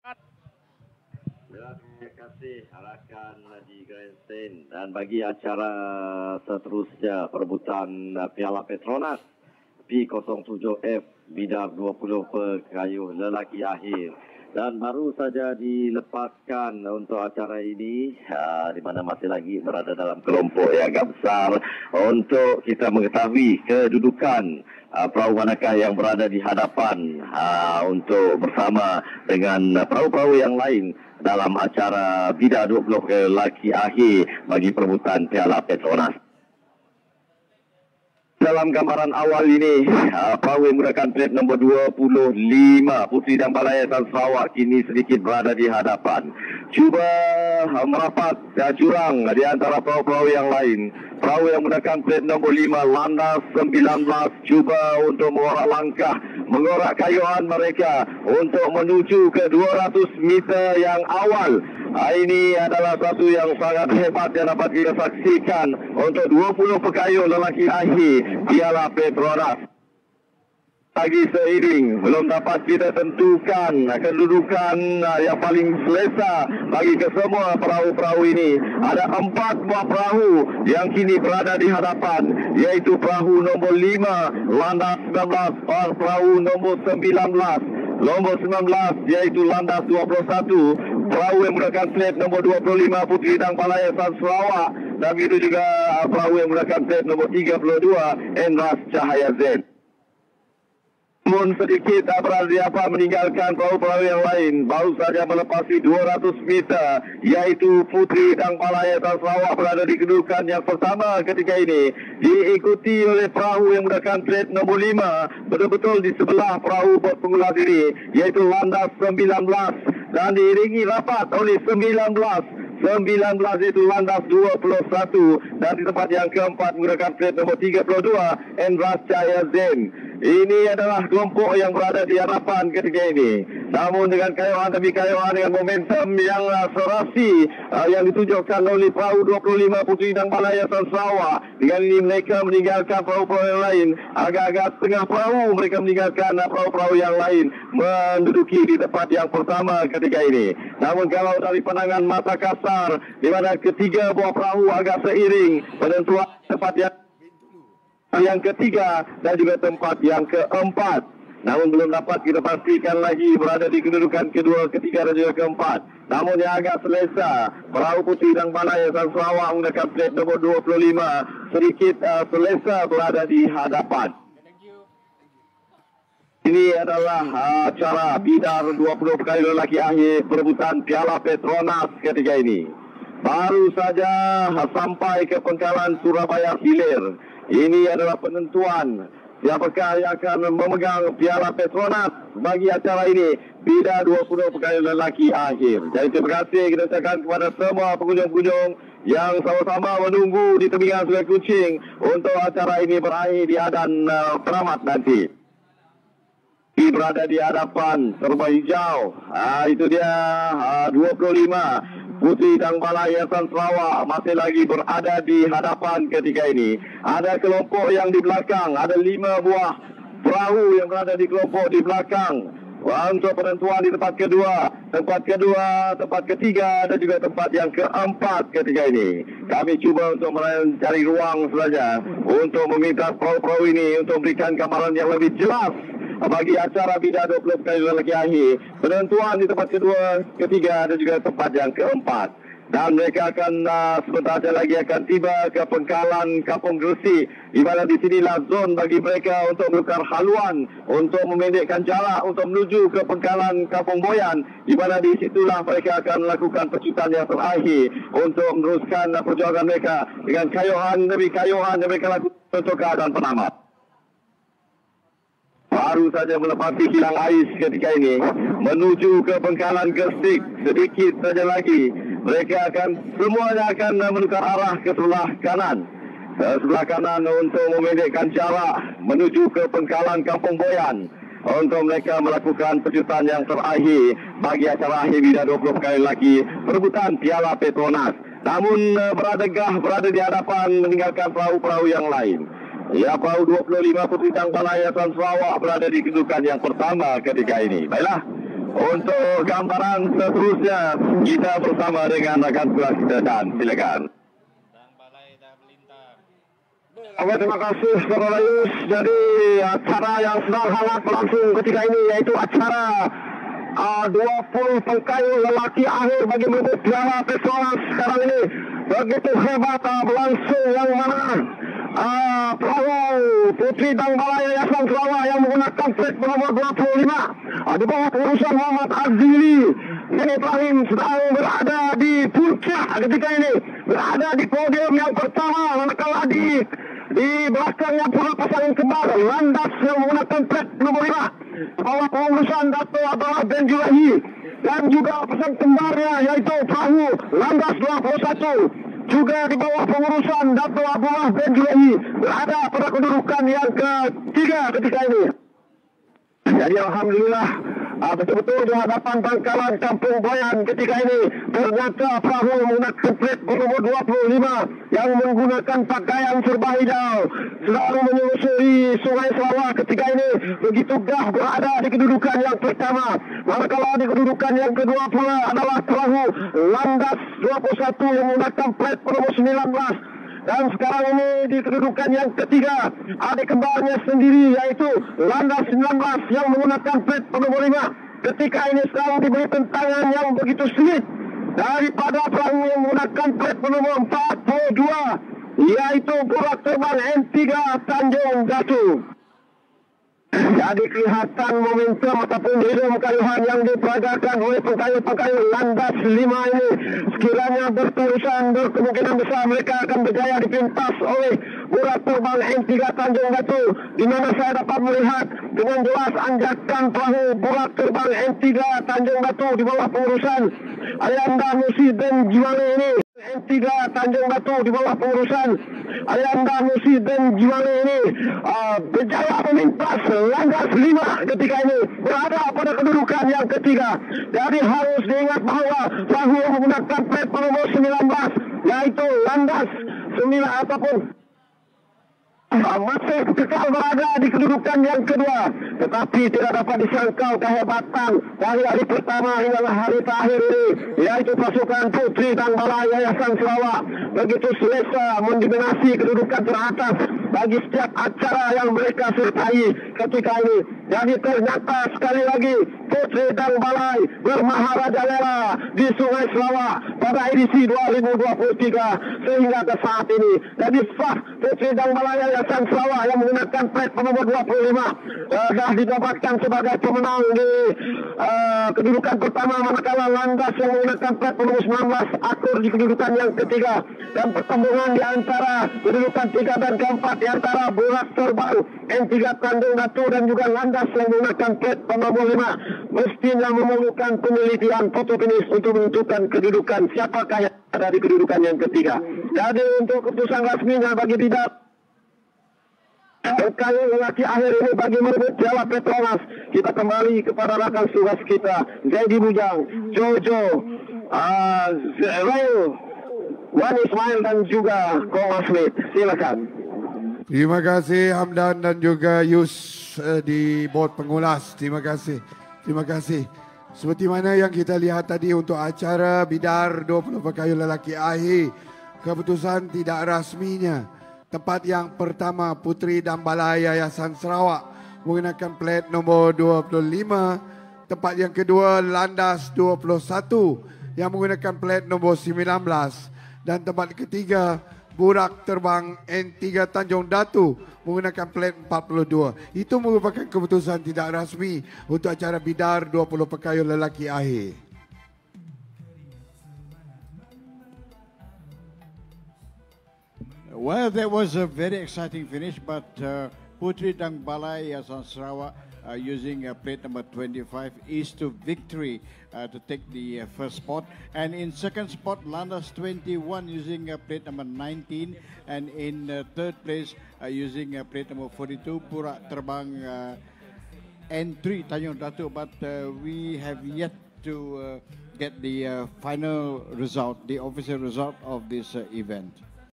Terima kasih rakan di Grandstand. Dan bagi acara seterusnya perebutan Piala Petronas P07F bidar 20 pekayuh lelaki akhir. Dan baru saja dilepaskan untuk acara ini, di mana masih lagi berada dalam kelompok yang agak besar untuk kita mengetahui kedudukan perahu manakah yang berada di hadapan untuk bersama dengan perahu-perahu yang lain dalam acara bidar 20 lelaki akhir bagi perebutan Piala Petronas. Dalam gambaran awal ini, perahu yang menggunakan plate nombor 25, Puteri dan Balayasan Sarawak kini sedikit berada di hadapan. Cuba merapat jurang di antara perahu-perahu yang lain. Perahu yang menggunakan plate nombor 5, Landas 19, cuba untuk mengorak langkah, mengorak kayuhan mereka untuk menuju ke 200 meter yang awal. Ini adalah satu yang sangat hebat yang dapat kita saksikan untuk 20 pekayuh lelaki akhir Piala Petronas. Lagi seiring, belum dapat kita tentukan kedudukan yang paling selesa bagi kesemua perahu-perahu ini. Ada 4 buah perahu yang kini berada di hadapan, iaitu perahu nombor 5, Landas 19, perahu nombor 19. Nombor 19 iaitu Landas 21, perahu yang menggunakan plate nombor 25 Puteri dan Balayasan Sarawak, dan begitu juga perahu yang menggunakan plate nombor 32 Endras Cahaya Z. Namun sedikit berada di apa meninggalkan perahu-perahu yang lain, baru saja melepasi 200 meter, iaitu Puteri dan Balayasan Sarawak berada di kedudukan yang pertama ketika ini, diikuti oleh perahu yang menggunakan plate nombor 5 betul-betul di sebelah perahu bot pengulas ini, iaitu Landas 19, dan diiringi rapat oleh 19 itu Landas 21, dan di tempat yang keempat menggunakan plate nombor 32 Endras Cahaya Zen. Ini adalah kelompok yang berada di hadapan ketika ini. Namun dengan kayuhan demi kayuhan, dengan momentum yang serasi yang ditunjukkan oleh perahu 25 Puteri dan Balayasan Sarawak, dengan ini mereka meninggalkan perahu-perahu yang lain. Agak-agak setengah perahu mereka meninggalkan perahu-perahu yang lain, menduduki di tempat yang pertama ketika ini. Namun kalau dari pandangan mata kasar, di mana ketiga buah perahu agak seiring, penentuan tempat yang ketiga dan juga tempat yang keempat. Namun belum dapat kita pastikan lagi berada di kedudukan kedua, ketiga dan juga keempat. Namun yang agak selesa, perahu Puteri dan Balayasan Sarawak menggunakan plate nombor 25 sedikit selesa berada di hadapan. Ini adalah acara bidar 20 pekayuh lelaki akhir perebutan Piala Petronas ketika ini. Baru saja sampai ke pangkalan Surabaya Hilir. Ini adalah penentuan siapakah yang akan memegang Piala Petronas bagi acara ini, bidar 20 pekayuh lelaki akhir. Jadi terima kasih kita ucapkan kepada semua pengunjung-pengunjung yang sama-sama menunggu di tebingan Sungai Kuching untuk acara ini berakhir di Adan Peramat nanti. Berada di hadapan serba hijau, itu dia 25 Puteri dan Balayasan Sarawak masih lagi berada di hadapan ketika ini. Ada kelompok yang di belakang, ada 5 buah perahu yang berada di kelompok di belakang. Untuk penentuan di tempat kedua, tempat ketiga dan juga tempat yang keempat ketika ini. Kami cuba untuk mencari ruang saja untuk meminta perahu-perahu ini untuk memberikan gambaran yang lebih jelas bagi acara bidar 20 pekayuh lelaki akhir. Penentuan di tempat kedua, ketiga dan juga tempat yang keempat. Dan mereka akan sebentar lagi akan tiba ke pangkalan Kampung Gresik, di mana di sinilah zon bagi mereka untuk menukar haluan, untuk memendekkan jarak untuk menuju ke pangkalan Kampung Boyan, di mana di situlah mereka akan melakukan pecutan yang terakhir untuk meneruskan perjuangan mereka dengan kayuhan demi kayuhan yang mereka lakukan untuk keadaan penamat. Baru saja melepasi kilang ais ketika ini, menuju ke pangkalan Gresik. Sedikit saja lagi mereka semuanya akan menukar arah ke sebelah kanan. Sebelah kanan untuk memendekkan jarak menuju ke pangkalan Kampung Boyan, untuk mereka melakukan pecutan yang terakhir bagi acara akhir bidar 20 pekayuh lelaki perebutan Piala Petronas. Namun berada di hadapan meninggalkan perahu-perahu yang lain. Ya, perahu 25 Puteri dan Balayasan Sarawak berada di kedudukan yang pertama ketika ini. Baiklah, Untuk gambaran seterusnya kita bersama dengan rakan kelas kita Dan. Silakan. Terima kasih saudara Layus. Jadi acara yang sedang hangat berlangsung ketika ini yaitu acara 20 pengkayu lelaki akhir bagi merebut piala Petronas sekarang ini. Begitu hebat berlangsung yang mana perahu Putri Dang Balai Yayasan Sarawak yang menggunakan flag bernomor 25 di bawah pengurusan Muhammad Azili dan Ibrahim sedang berada di puncak ketika ini, berada di podium yang pertama, manakala di belakangnya pula pasangan kembar Landas yang menggunakan flag nomor 5 di bawah pengurusan Dato' Abdullah bin Julahi, dan juga pasangan kembarnya yaitu perahu Landas 21 juga di bawah pengurusan Dato' Abdullah bin Julahi berada pada kedudukan yang ketiga ketika ini. Jadi alhamdulillah betul-betul di hadapan pangkalan Kampung Bayan ketika ini ternyata perahu menggunakan plat bernomor 25 yang menggunakan pakaian serba hijau selalu menyusuri Sungai Sarawak ketika ini begitu gah berada di kedudukan yang pertama. Manakala di kedudukan yang kedua pula adalah perahu Landas 21 yang menggunakan plat bernomor 19. Dan sekarang ini di kedudukan yang ketiga adik kembarnya sendiri yaitu Landas 19 yang menggunakan plat bernomor 5. Ketika ini sedang diberi tentangan yang begitu sulit daripada perahu yang menggunakan plat bernomor 42 yaitu Burak Terbang N3 Tanjung Datu. Jadi kelihatan momentum ataupun hidung kayuhan yang diperagakan oleh pengkayu-pengkayu Landas 5 ini sekiranya berterusan, berkemungkinan besar mereka akan berjaya dipintas oleh Burak Terbang N3 Tanjung Datu, di mana saya dapat melihat dengan jelas anjakan perahu Burak Terbang N3 Tanjung Datu di bawah pengurusan Ayanda Musi dan Jimale ini. N3 Tanjung Datu di bawah pengurusan Ayanda Musi dan Jimale ini berjaya memintas Landas 5 ketika ini berada pada kedudukan yang ketiga. Jadi harus diingat bahawa perahu menggunakan plat nomor 19 yaitu Landas 9 ataupun masih kekal berada di kedudukan yang kedua, tetapi tidak dapat disangkal kehebatan dari hari pertama hingga hari terakhir ini yaitu pasukan Putri Dang Balai Yayasan Sarawak begitu selesa mendominasi kedudukan teratas bagi setiap acara yang mereka sertai ketika ini. Jadi ternyata sekali lagi Putri Dang Balai bermaharajalela di Sungai Sarawak pada edisi 2023 sehingga ke saat ini. Jadi sah Putri Dang Balai Yayasan Sarawak yang menggunakan plat nomor 25 dah didapatkan sebagai pemenang di kedudukan pertama, manakala Landas yang menggunakan plat nomor 19 akur di kedudukan yang ketiga. Dan pertembungan di antara kedudukan 3 dan keempat di antara Burak Terbang N3 Tanjung Datu dan juga Landas yang menggunakan plat nomor 5 mestinya memerlukan penelitian foto finish untuk menentukan kedudukan siapakah yang ada di kedudukan yang ketiga. Jadi untuk keputusan rasminya bagi tidak pengkayu lelaki akhir ini bagi merebut piala Petronas, kita kembali kepada rakan tugas kita Zaidi Bujang, Jojo, Zerail, Wan Ismail dan juga Kong Asmit. Silakan. Terima kasih Hamdan dan juga Yus di bot pengulas. Terima kasih. Terima kasih. Seperti mana yang kita lihat tadi untuk acara bidar 20 pengkayu lelaki akhir, keputusan tidak rasminya. Tempat yang pertama Putri Dang Balai Yayasan Sarawak menggunakan plat nombor 25. Tempat yang kedua Landas 21 yang menggunakan plat nombor 19. Dan tempat ketiga Burak Terbang N3 Tanjung Datu menggunakan plat 42. Itu merupakan keputusan tidak rasmi untuk acara bidar 20 pengkayu lelaki akhir. Well, that was a very exciting finish, but Putri Dang Balai Yayasan Sarawak using plate number 25 is to victory to take the first spot. And in second spot, Landas 21 using plate number 19. And in third place, using plate number 42, Burak Terbang N3 Tanjung Datu. But we have yet to get the final result, the official result of this event.